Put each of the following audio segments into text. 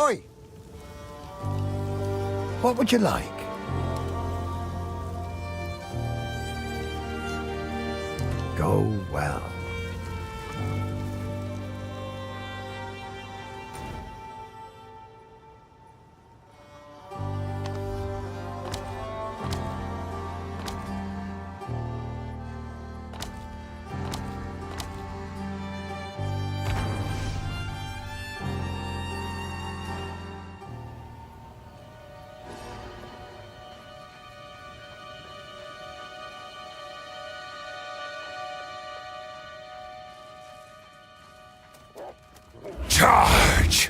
Oi! What would you like? Go well. Charge!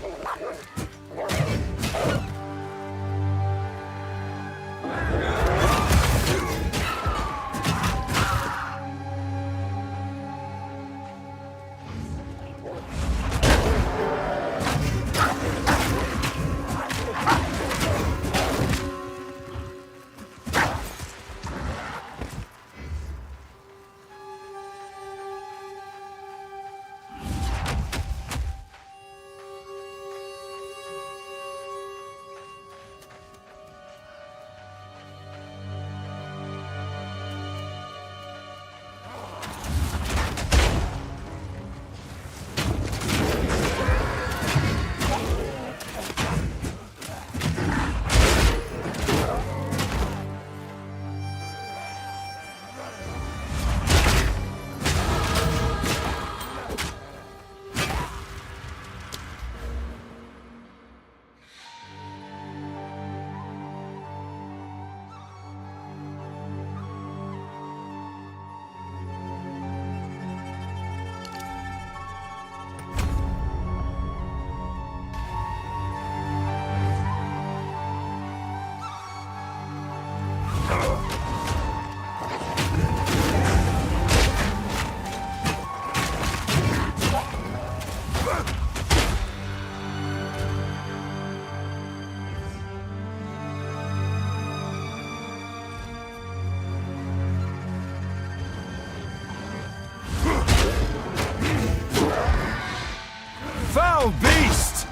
Foul beast!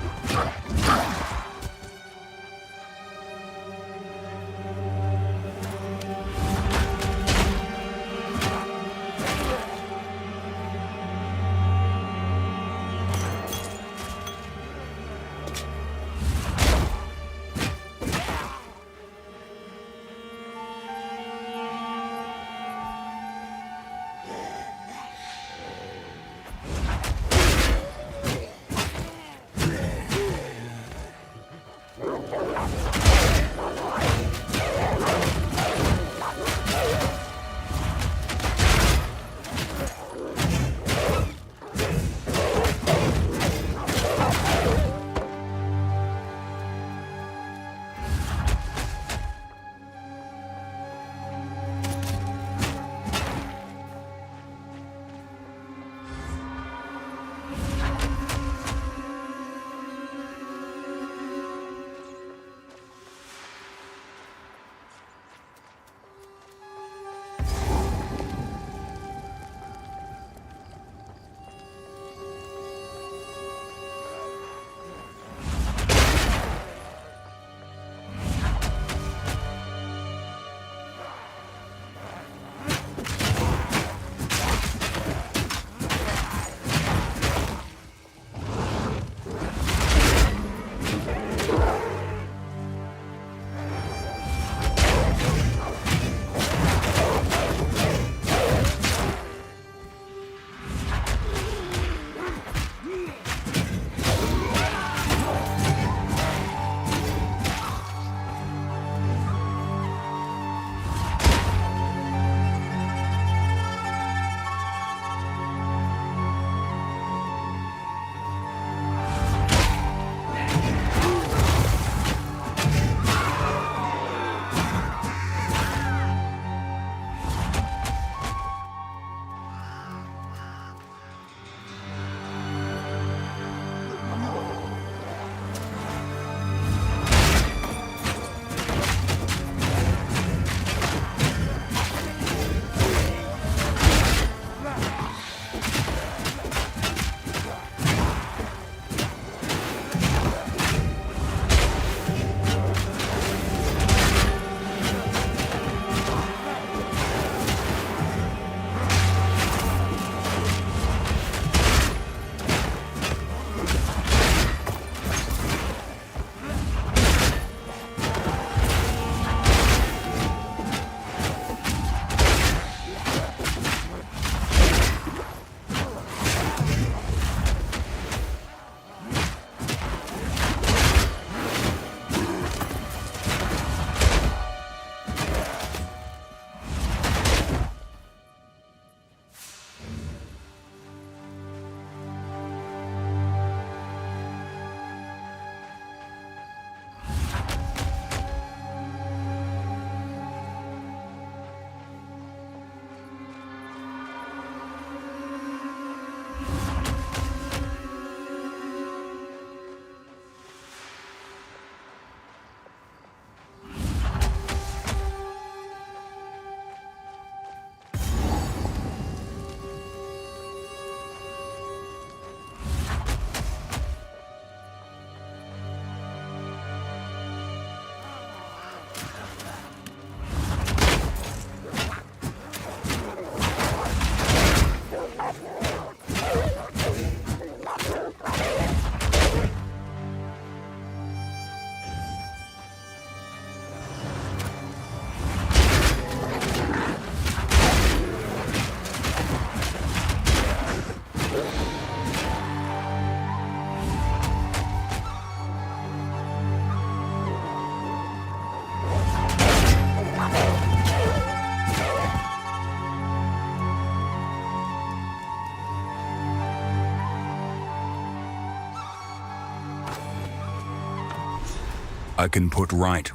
I can put right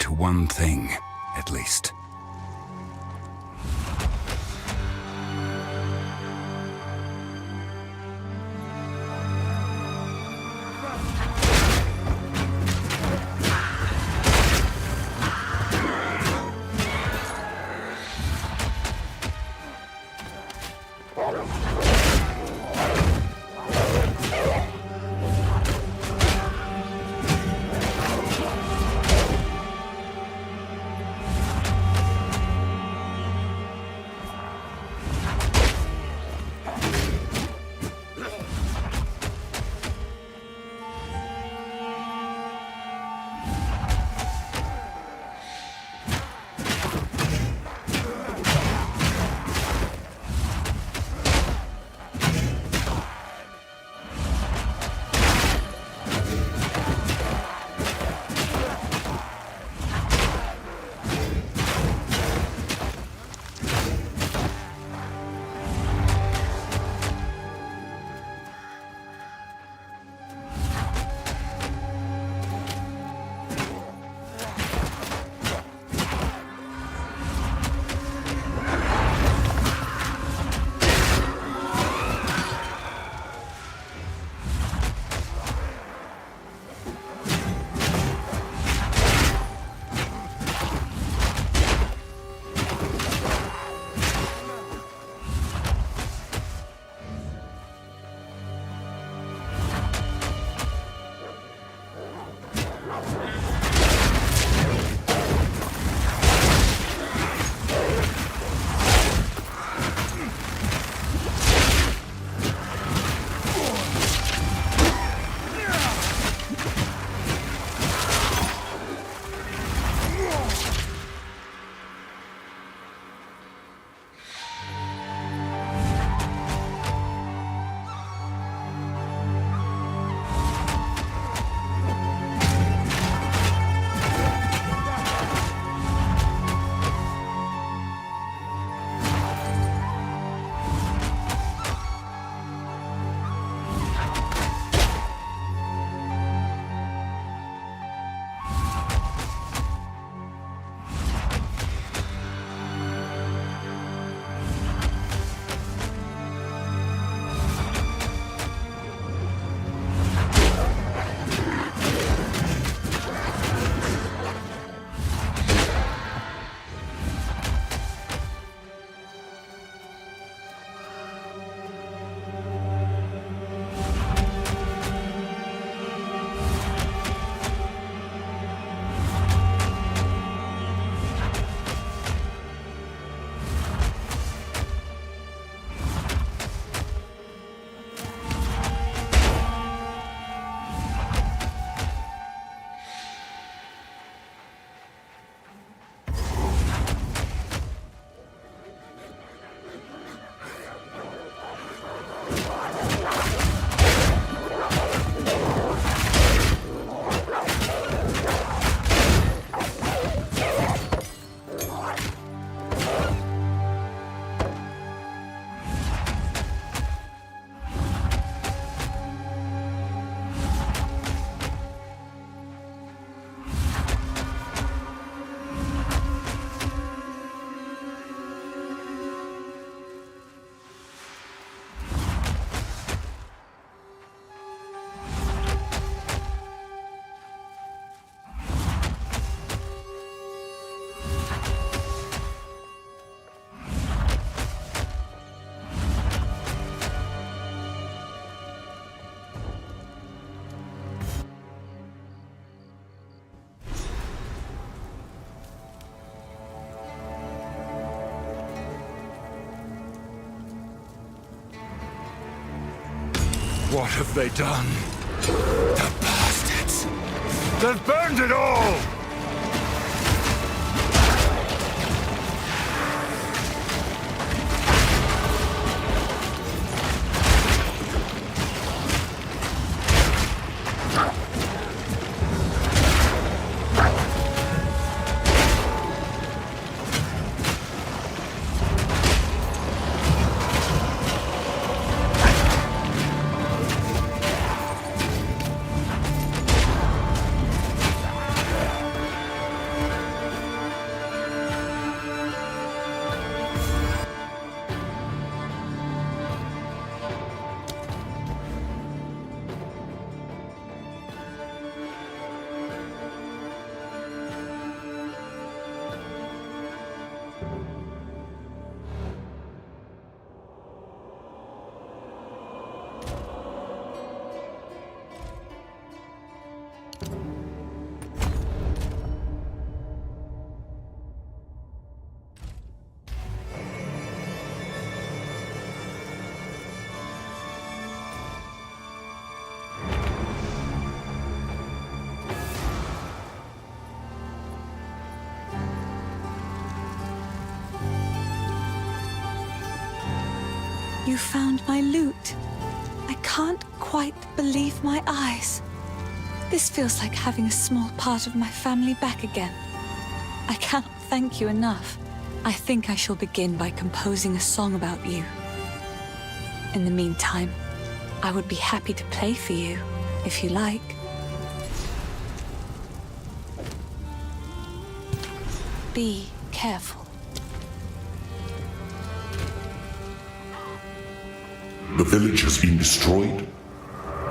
one thing, at least. What have they done? The bastards! They've burned it all! You found my loot. I can't quite believe my eyes. This feels like having a small part of my family back again. I cannot thank you enough. I think I shall begin by composing a song about you. In the meantime, I would be happy to play for you, if you like. Be careful. The village has been destroyed,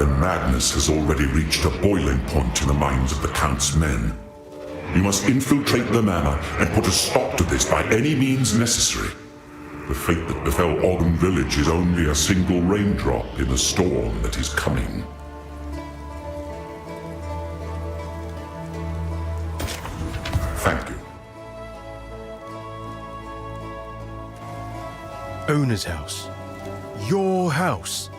and madness has already reached a boiling point in the minds of the Count's men. You must infiltrate the manor and put a stop to this by any means necessary. The fate that befell Ogden Village is only a single raindrop in the storm that is coming. Thank you. Una's house. Your house.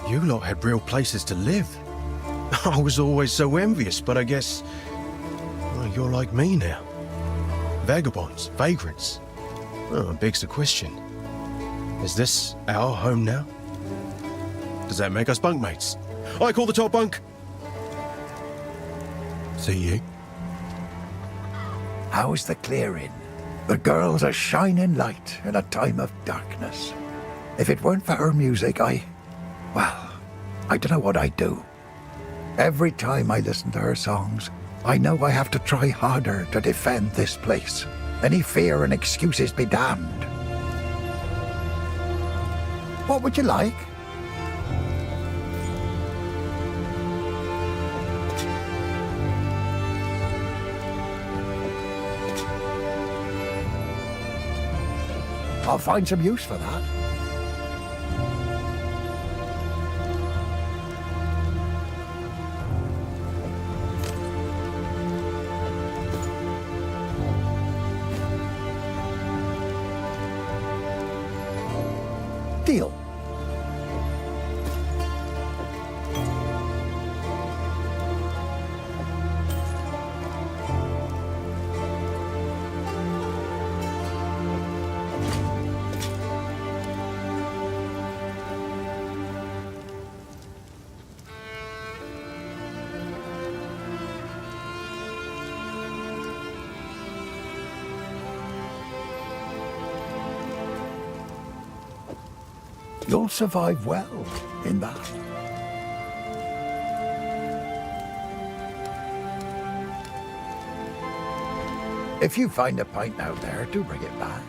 You lot had real places to live. I was always so envious, but I guess... well, you're like me now. Vagabonds, vagrants. Oh, it begs the question. Is this our home now? Does that make us bunkmates? I call the top bunk. See you. How's the clearing? The girl's a shining light in a time of darkness. If it weren't for her music, well, I don't know what I'd do. Every time I listen to her songs, I know I have to try harder to defend this place. Any fear and excuses be damned. What would you like? I'll find some use for that. Deal. You'll survive well in that. If you find a pint out there, do bring it back.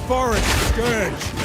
forest scourge!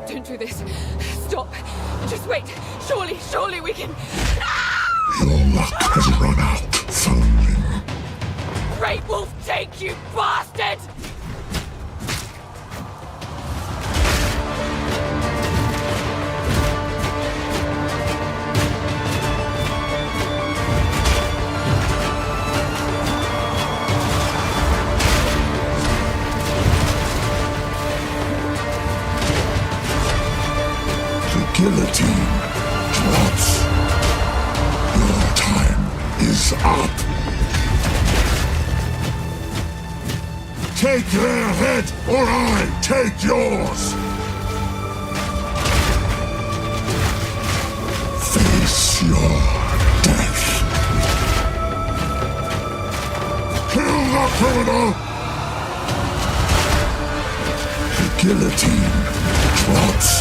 Don't do this. Stop. Just wait. Surely we can... Your luck has run out, foundling. Great Wolf take you, bastard! Guillotine drops. Your time is up. Take their head, or I take yours. Face your death. Kill the criminal. The guillotine drops.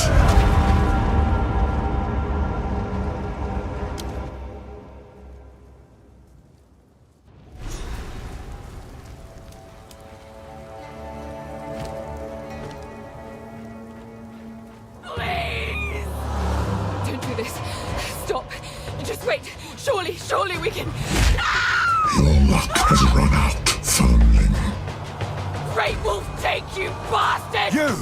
Surely we can... Your luck has run out, foundling. Great Wolf take you, bastard! You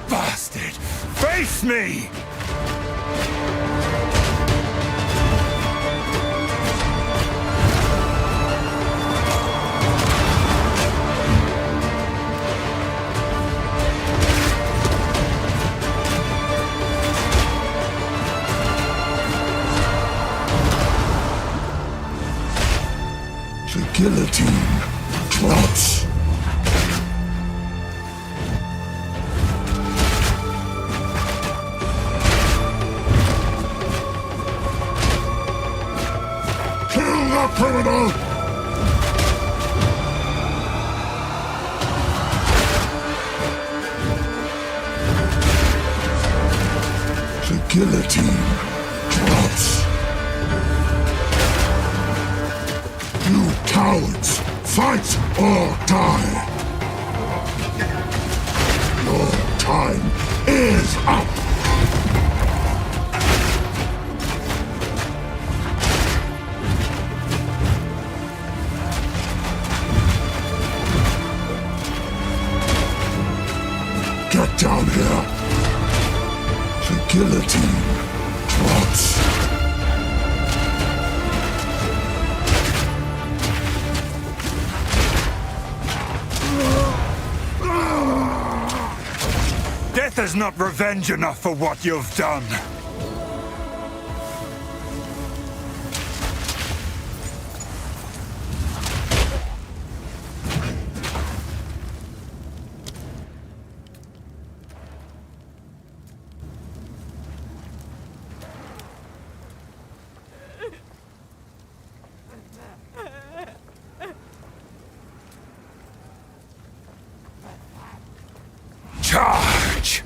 bastard! Face me! The guillotine drops. Kill the criminal! The guillotine drops. You cowards! Fight or die! Your time is up! Get down here! The guillotine drops. is not revenge enough for what you've done. Charge!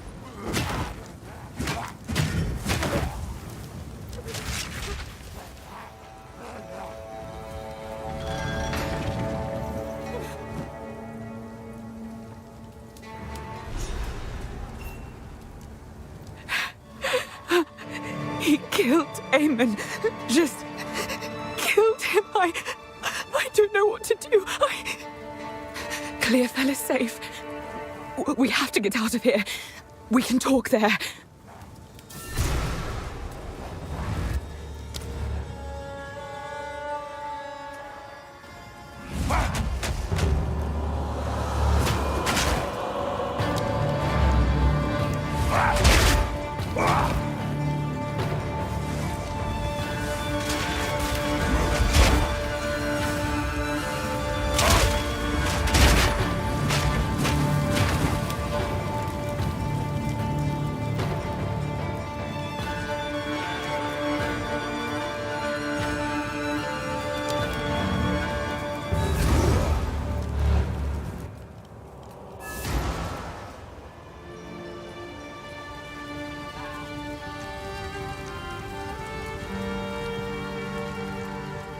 He killed Eamon. Just killed him. I don't know what to do. Clearfell is safe. We have to get out of here. We can talk there.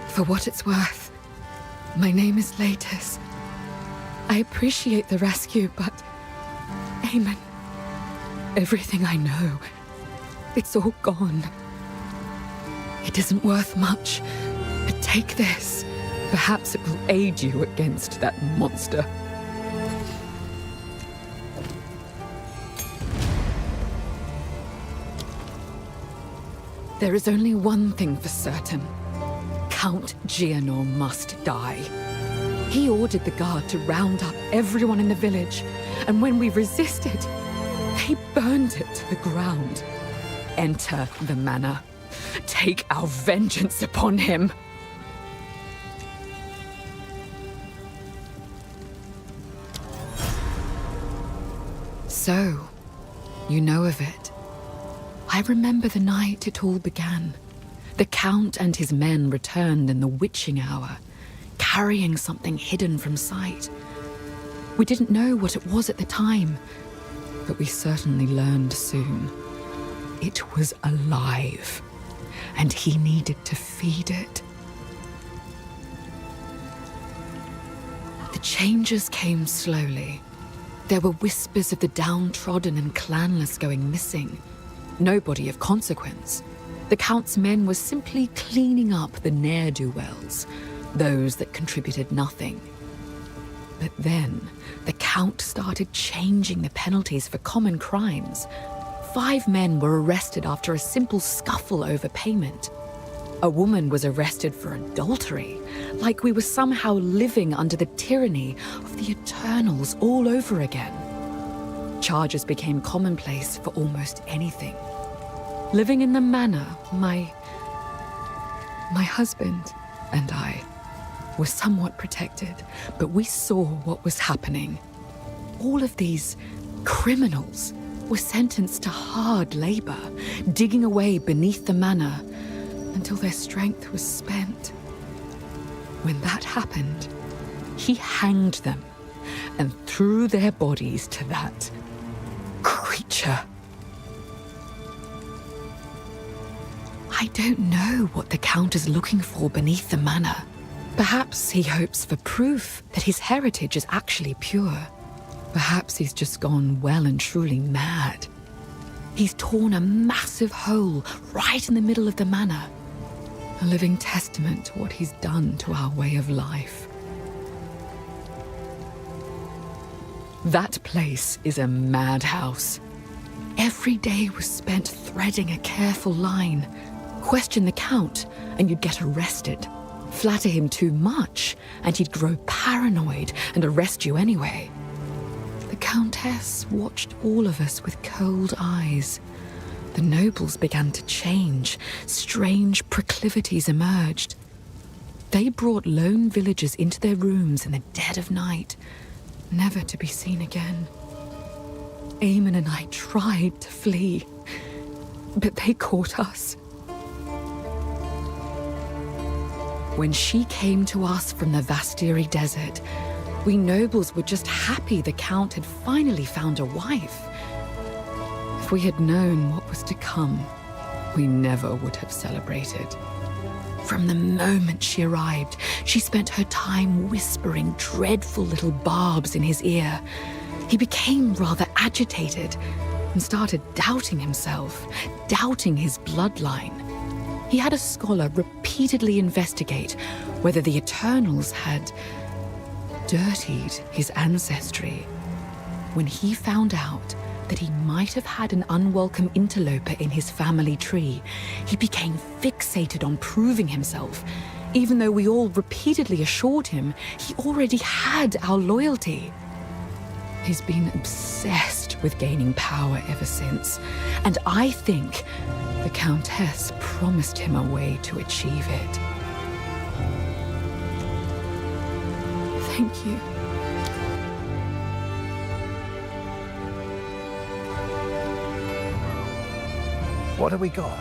For what it's worth, my name is Latus. I appreciate the rescue, but Eamon, everything I know, it's all gone. It isn't worth much, but take this. Perhaps it will aid you against that monster. There is only one thing for certain. Count Gianor must die. He ordered the guard to round up everyone in the village, and when we resisted, they burned it to the ground. Enter the manor. Take our vengeance upon him. So, you know of it. I remember the night it all began. The Count and his men returned in the witching hour, carrying something hidden from sight. We didn't know what it was at the time, but we certainly learned soon. It was alive, and he needed to feed it. The changes came slowly. There were whispers of the downtrodden and clanless going missing. Nobody of consequence. The Count's men were simply cleaning up the ne'er-do-wells, those that contributed nothing. But then, the Count started changing the penalties for common crimes. 5 men were arrested after a simple scuffle over payment. A woman was arrested for adultery, like we were somehow living under the tyranny of the Eternals all over again. Charges became commonplace for almost anything. Living in the manor, my husband and I were somewhat protected, but we saw what was happening. All of these criminals were sentenced to hard labor, digging away beneath the manor until their strength was spent. When that happened, he hanged them and threw their bodies to that creature. I don't know what the Count is looking for beneath the manor. Perhaps he hopes for proof that his heritage is actually pure. Perhaps he's just gone well and truly mad. He's torn a massive hole right in the middle of the manor, a living testament to what he's done to our way of life. That place is a madhouse. Every day was spent threading a careful line. Question the Count, and you'd get arrested. Flatter him too much, and he'd grow paranoid and arrest you anyway. The Countess watched all of us with cold eyes. The nobles began to change. Strange proclivities emerged. They brought lone villagers into their rooms in the dead of night, never to be seen again. Eamon and I tried to flee, but they caught us. When she came to us from the Vastiri desert, we nobles were just happy the Count had finally found a wife. If we had known what was to come, we never would have celebrated. From the moment she arrived, she spent her time whispering dreadful little barbs in his ear. He became rather agitated and started doubting himself, doubting his bloodline. He had a scholar repeatedly investigate whether the Eternals had dirtied his ancestry. When he found out that he might have had an unwelcome interloper in his family tree, he became fixated on proving himself, even though we all repeatedly assured him he already had our loyalty. He's been obsessed with gaining power ever since, and I think the Countess promised him a way to achieve it. Thank you. What have we got?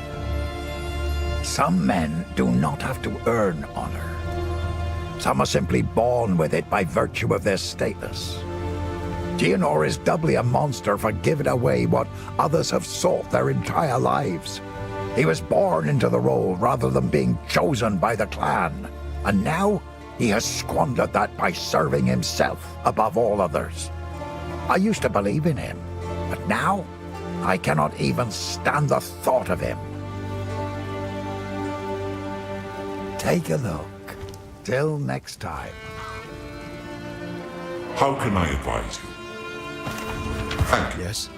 Some men do not have to earn honor. Some are simply born with it by virtue of their status. Gianor is doubly a monster for giving away what others have sought their entire lives. He was born into the role rather than being chosen by the clan, and now he has squandered that by serving himself above all others. I used to believe in him, but now I cannot even stand the thought of him. Take a look. Till next time. How can I advise you? Thank you. Yes.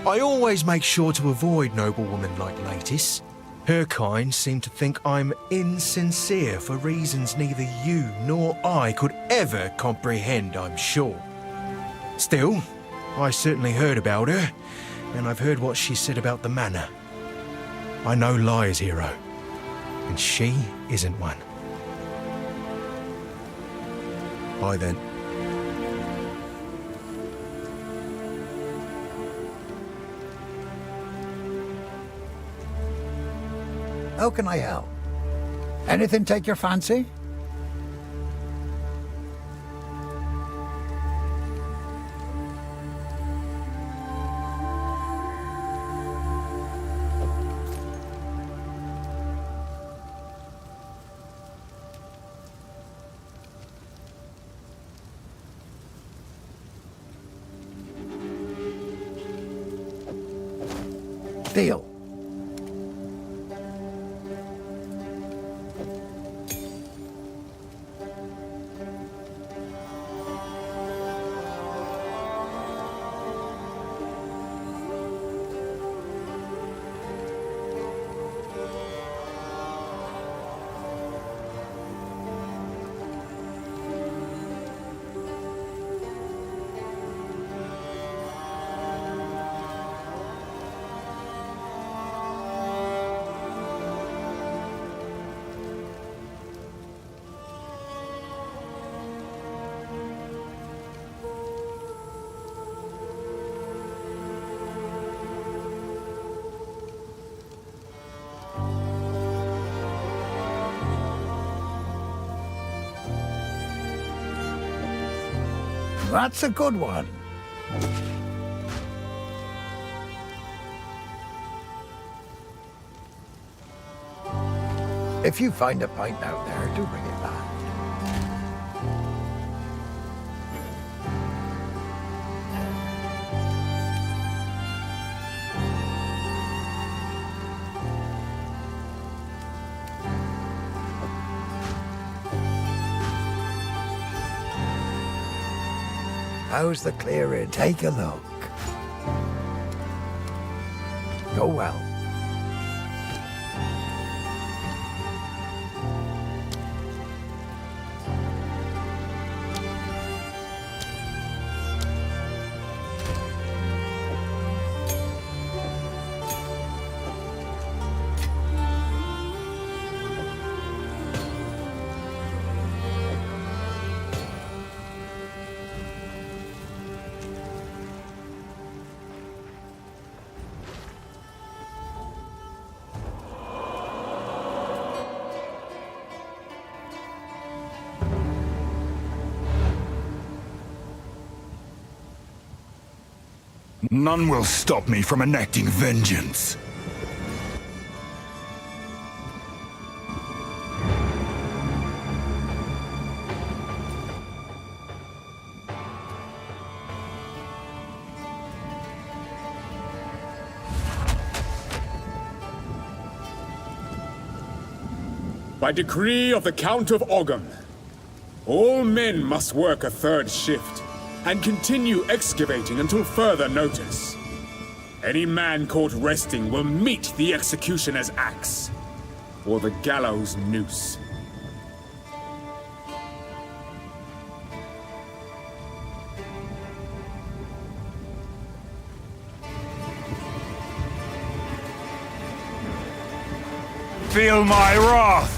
I always make sure to avoid noblewomen like Latis. Her kind seem to think I'm insincere for reasons neither you nor I could ever comprehend, I'm sure. Still, I certainly heard about her, and I've heard what she said about the manor. I know lies, hero, and she isn't one. Bye then. How can I help? Anything take your fancy? Deal. That's a good one. If you find a pint out there, do bring it back. How's the clearing? Take a look. Go well. None will stop me from enacting vengeance. By decree of the Count of Ogum, all men must work a third shift and continue excavating until further notice. Any man caught resting will meet the executioner's axe or the gallows noose. Feel my wrath!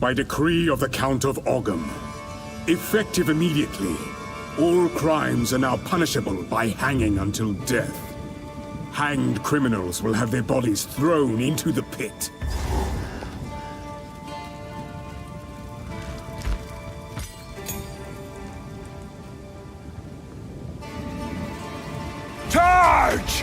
By decree of the Count of Ogum, effective immediately, all crimes are now punishable by hanging until death. Hanged criminals will have their bodies thrown into the pit. Charge!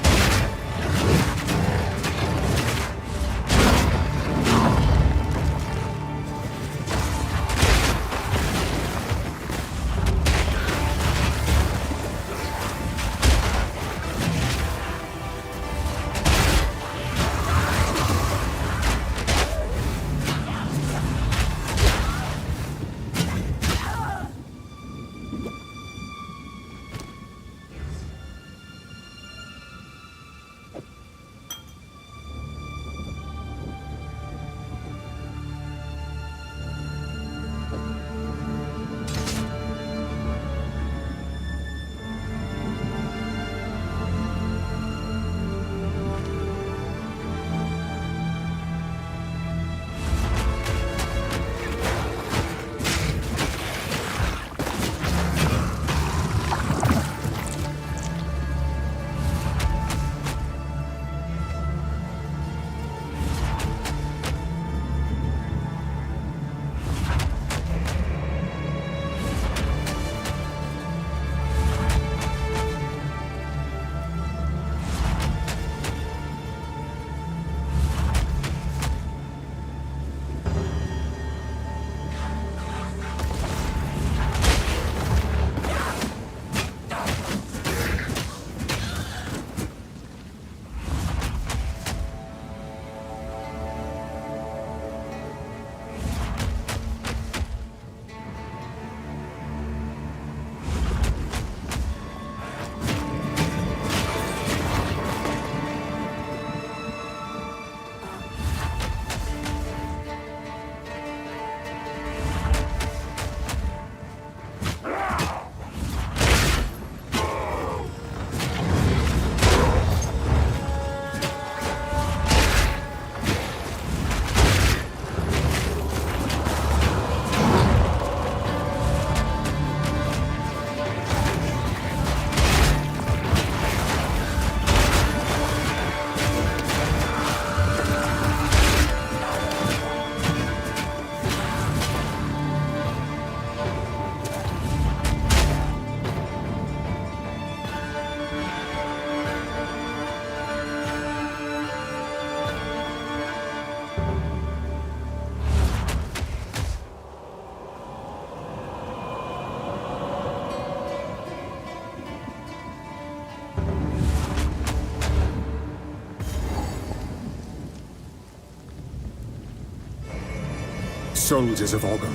Soldiers of Ogham,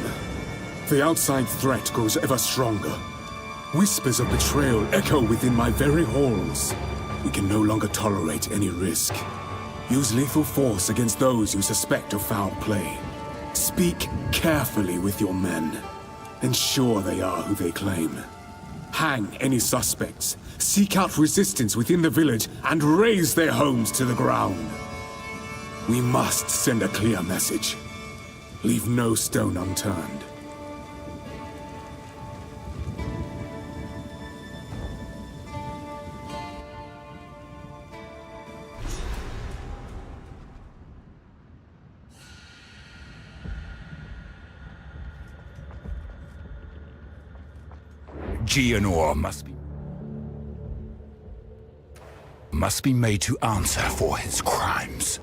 the outside threat grows ever stronger. Whispers of betrayal echo within my very halls. We can no longer tolerate any risk. Use lethal force against those you suspect of foul play. Speak carefully with your men. Ensure they are who they claim. Hang any suspects. Seek out resistance within the village and raze their homes to the ground. We must send a clear message. Leave no stone unturned. Geonor must be made to answer for his crimes.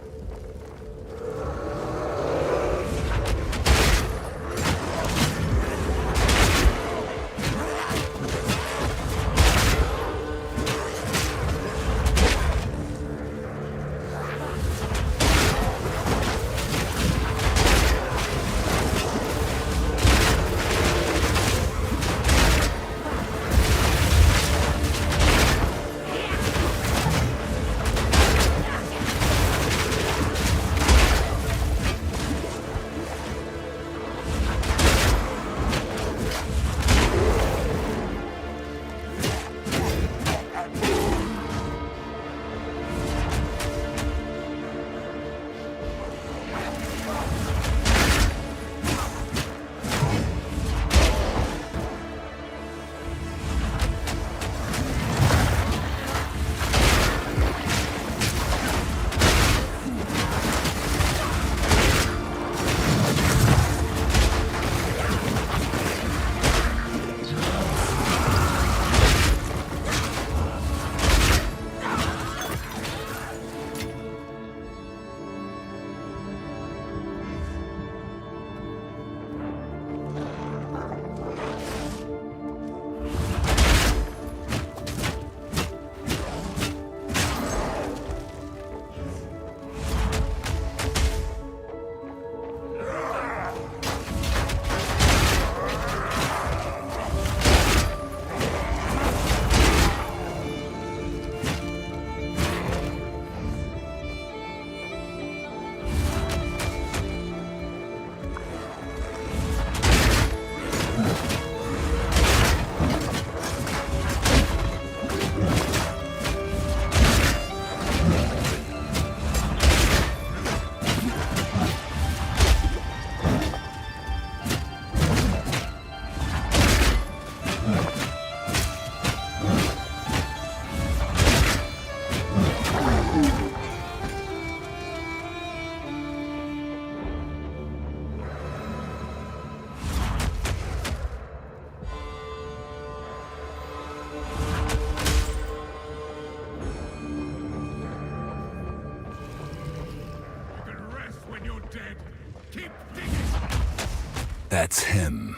That's him.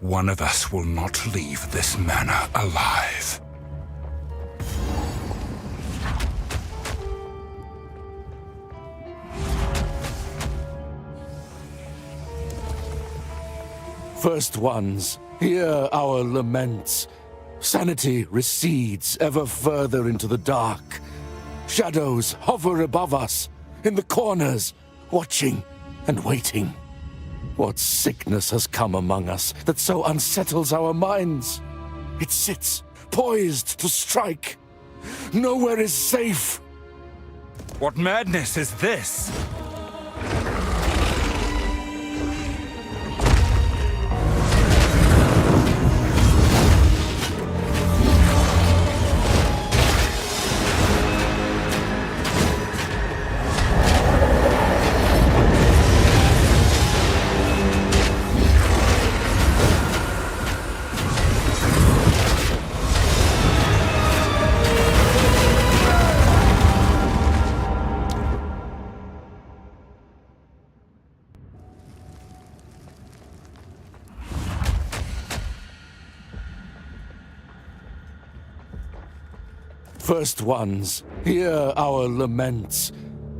One of us will not leave this manor alive. First ones, hear our laments. Sanity recedes ever further into the dark. Shadows hover above us, in the corners, watching and waiting. What sickness has come among us that so unsettles our minds? It sits, poised to strike. Nowhere is safe. What madness is this? First ones, hear our laments.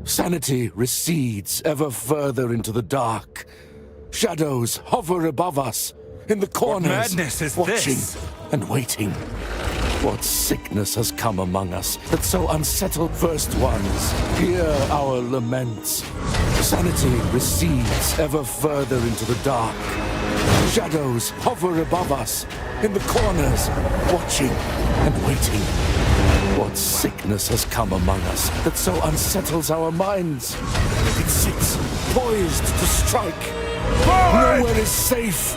Sanity recedes ever further into the dark. Shadows hover above us, in the corners, madness is watching this? and waiting. What sickness has come among us that so unsettled first ones? Hear our laments. Sanity recedes ever further into the dark. Shadows hover above us, in the corners, watching and waiting. What sickness has come among us that so unsettles our minds? It sits poised to strike. Forward! Nowhere is safe.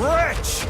Wretch!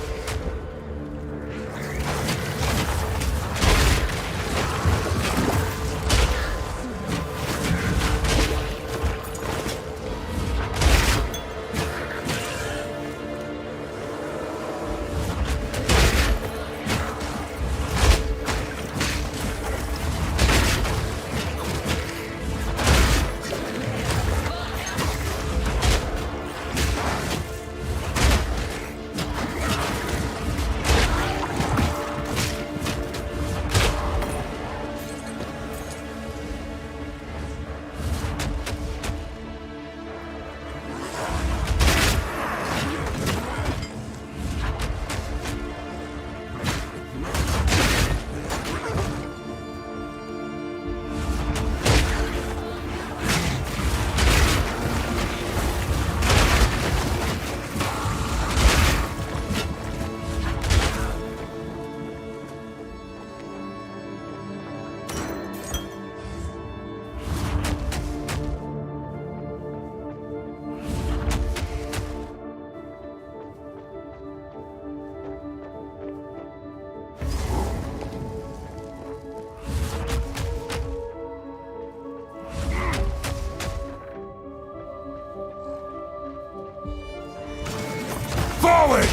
Forward!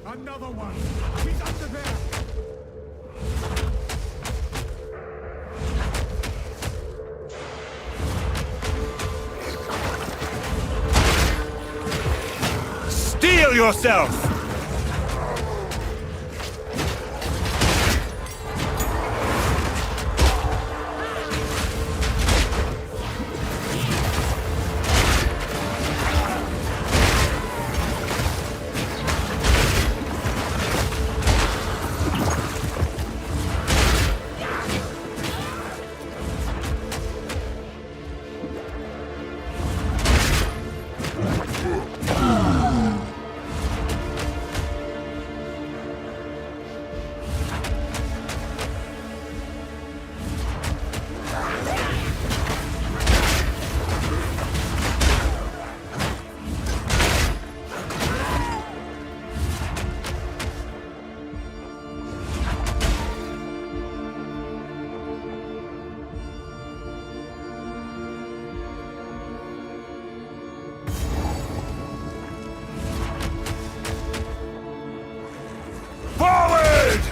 Another one! He's under there! Steel yourself! Forward!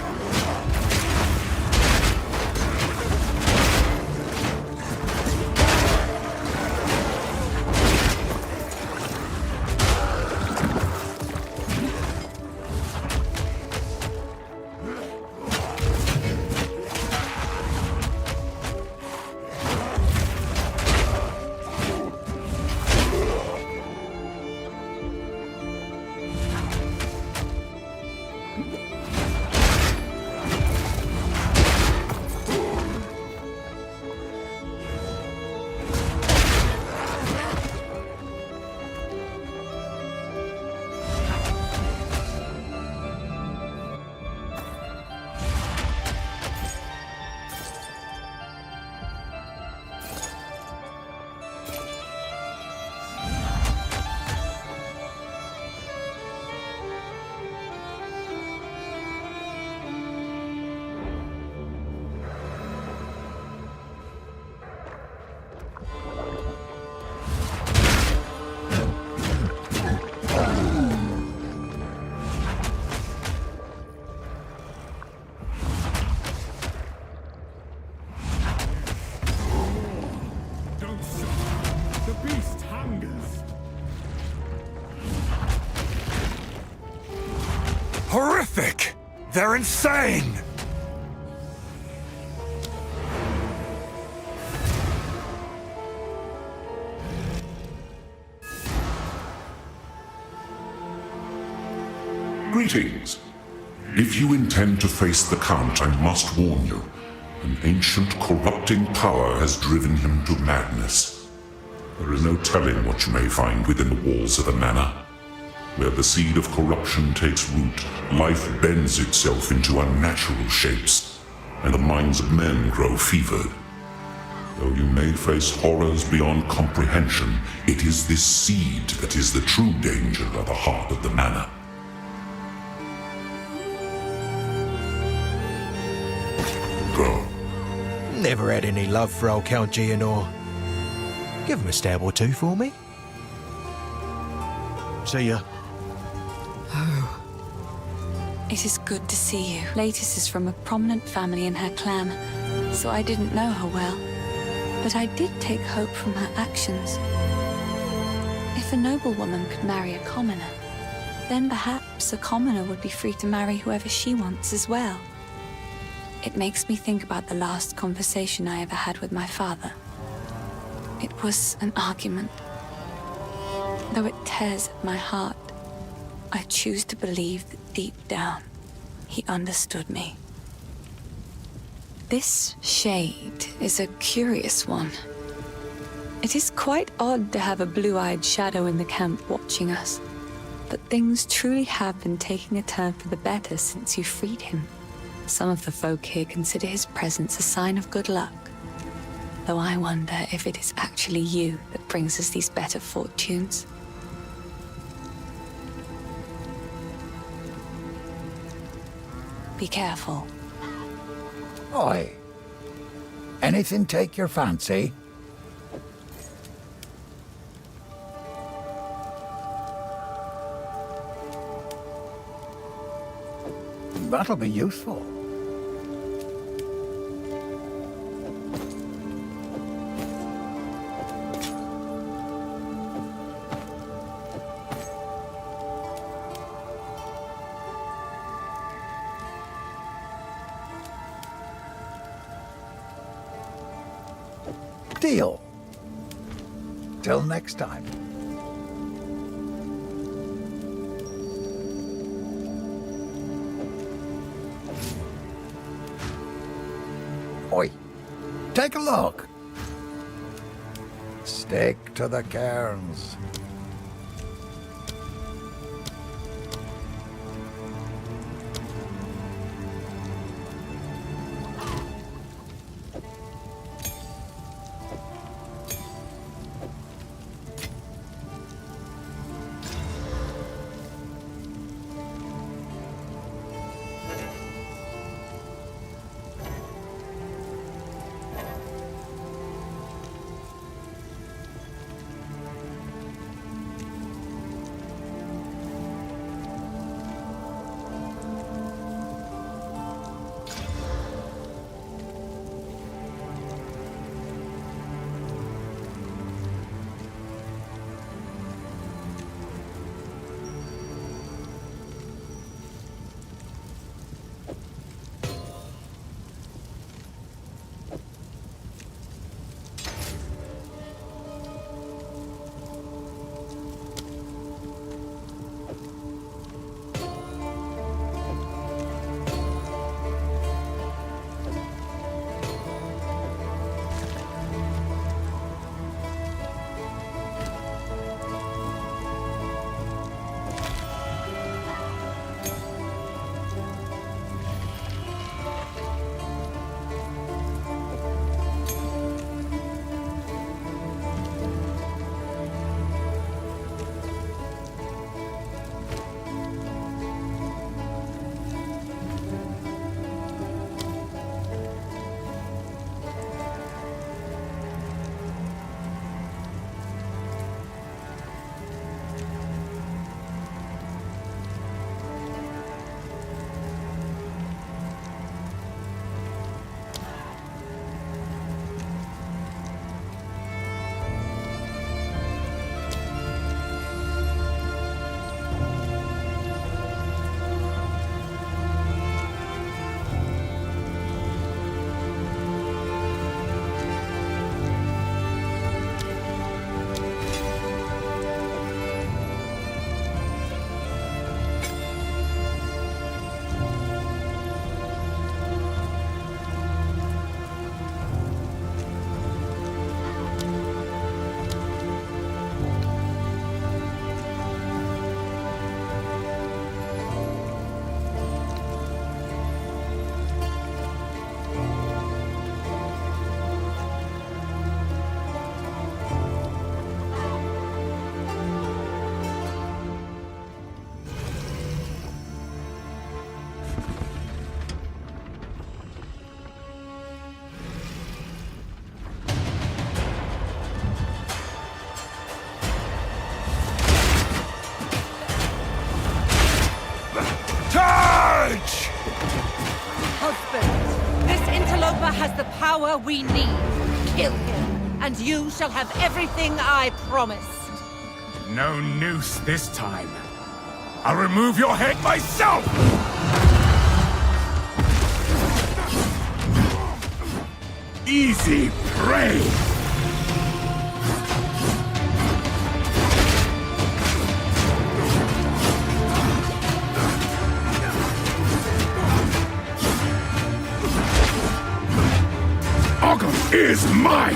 Horrific! They're insane! Greetings. If you intend to face the Count, I must warn you. An ancient corrupting power has driven him to madness. There is no telling what you may find within the walls of the manor. Where the seed of corruption takes root, life bends itself into unnatural shapes, and the minds of men grow fevered. Though you may face horrors beyond comprehension, it is this seed that is the true danger at the heart of the manor. Go. Never had any love for old Count Gianor. Give him a stab or two for me. See ya. Oh. It is good to see you. Latys is from a prominent family in her clan, so I didn't know her well. But I did take hope from her actions. If a noblewoman could marry a commoner, then perhaps a commoner would be free to marry whoever she wants as well. It makes me think about the last conversation I ever had with my father. It was an argument. Though it tears at my heart, I choose to believe that deep down, he understood me. This shade is a curious one. It is quite odd to have a blue-eyed shadow in the camp watching us, but things truly have been taking a turn for the better since you freed him. Some of the folk here consider his presence a sign of good luck, though I wonder if it is actually you that brings us these better fortunes. Be careful. Oi. Anything take your fancy? That'll be useful. Deal. Till next time. Oi, take a look. Stick to the cairns. Has the power we need. Kill him, and you shall have everything I promised. No noose this time. I'll remove your head myself! Easy prey! Is mine!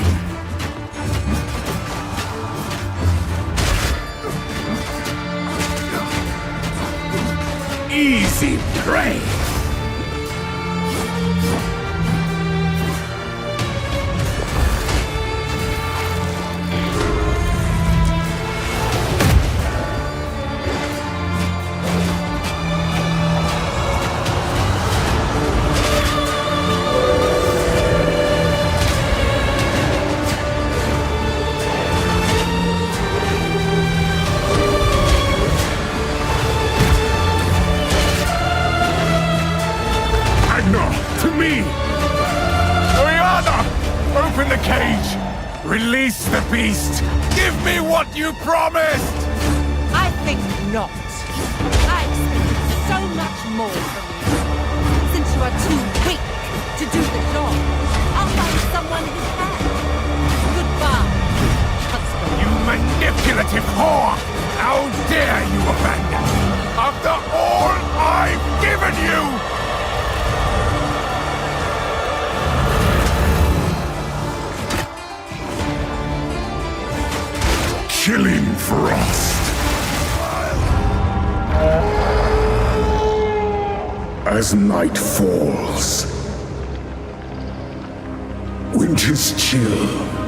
Easy prey! Release the beast! Give me what you promised! I think not. I expected so much more from you. Since you are too weak to do the job, I'll find someone who can. Goodbye, husband. You manipulative whore! How dare you abandon me after all I've given you! Killing frost. As night falls, winter's chill